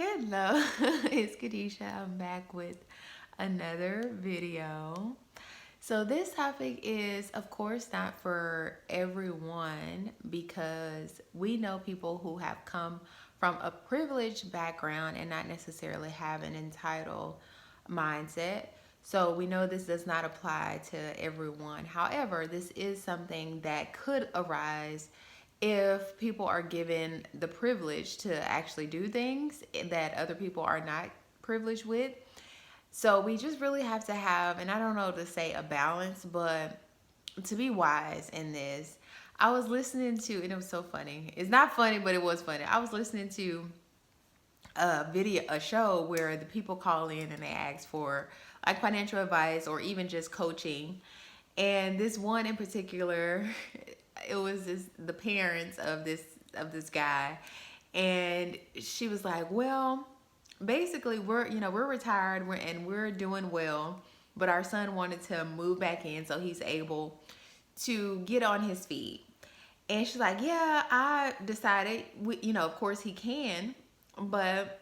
Hello, it's Kadesha. I'm back with another video. So this topic is, of course, not for everyone because we know people who have come from a privileged background and not necessarily have an entitled mindset. So we know this does not apply to everyone. However, this is something that could arise if people are given the privilege to actually do things that other people are not privileged with. So we just really have to have, and I don't know to say a balance, but to be wise in this. I was listening to, and it was so funny. It's not funny, but it was funny. I was listening to a show where the people call in and they ask for like financial advice or even just coaching. And this one in particular, it was the parents of this guy, and she was like, "Well, basically we're retired, we're doing well, but our son wanted to move back in so he's able to get on his feet." And she's like, "Yeah, I decided, of course he can, but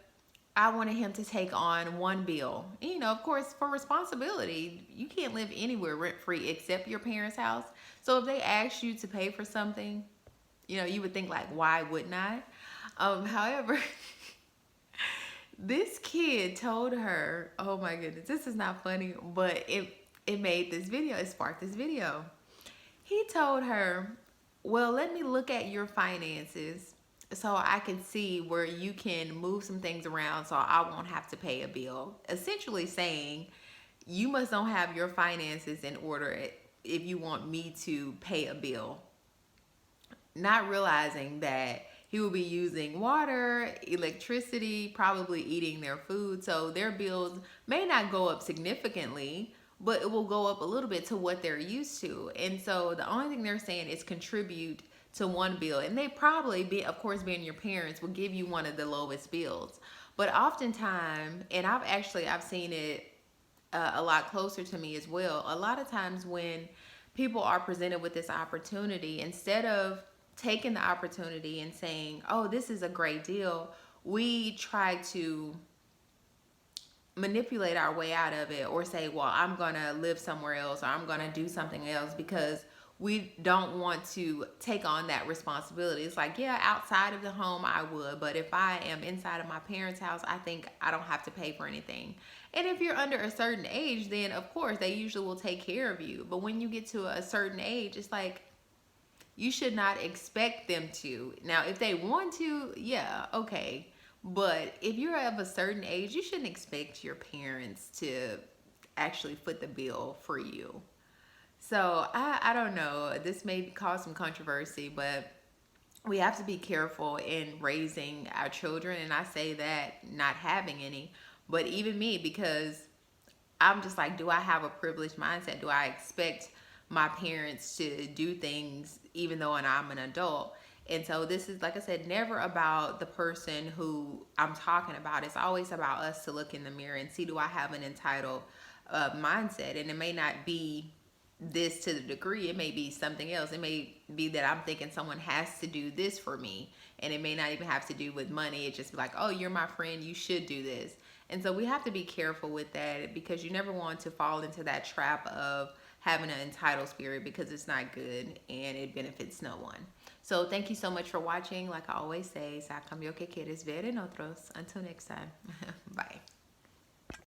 I wanted him to take on one bill. Of course, for responsibility, you can't live anywhere rent free except your parents' house. So if they ask you to pay for something, you would think like, why wouldn't I? However, this kid told her, oh my goodness, this is not funny, but it made this video, it sparked this video. He told her, well, let me look at your finances so I can see where you can move some things around so I won't have to pay a bill. Essentially saying, you must don't have your finances in order if you want me to pay a bill. Not realizing that he will be using water, electricity, probably eating their food. So their bills may not go up significantly, but it will go up a little bit to what they're used to. And so the only thing they're saying is contribute to one bill. And they probably, of course, being your parents, will give you one of the lowest bills. But oftentimes, and I've seen it a lot closer to me as well. A lot of times when people are presented with this opportunity, instead of taking the opportunity and saying, oh, this is a great deal, we try to manipulate our way out of it, or say, well, I'm gonna live somewhere else, or I'm gonna do something else, because we don't want to take on that responsibility. It's like, yeah, outside of the home I would, but if I am inside of my parents' house, I think I don't have to pay for anything. And if you're under a certain age, then of course they usually will take care of you. But when you get to a certain age, it's like, you should not expect them to. Now, if they want to, yeah, okay. But if you're of a certain age, you shouldn't expect your parents to actually foot the bill for you. So I don't know. This may cause some controversy, but we have to be careful in raising our children. And I say that not having any, but even me, because I'm just like, do I have a privileged mindset? Do I expect my parents to do things even though I'm an adult? And so this is, like I said, never about the person who I'm talking about. It's always about us to look in the mirror and see, do I have an entitled mindset? And it may not be this to the degree. It may be something else. It may be that I'm thinking someone has to do this for me, and it may not even have to do with money. It just be like, oh, you're my friend, you should do this. And so we have to be careful with that, because you never want to fall into that trap of having an entitled spirit, because it's not good and it benefits no one. So thank you so much for watching. Like I always say, sa cambio que quieres ver en otros. Until next time. Bye.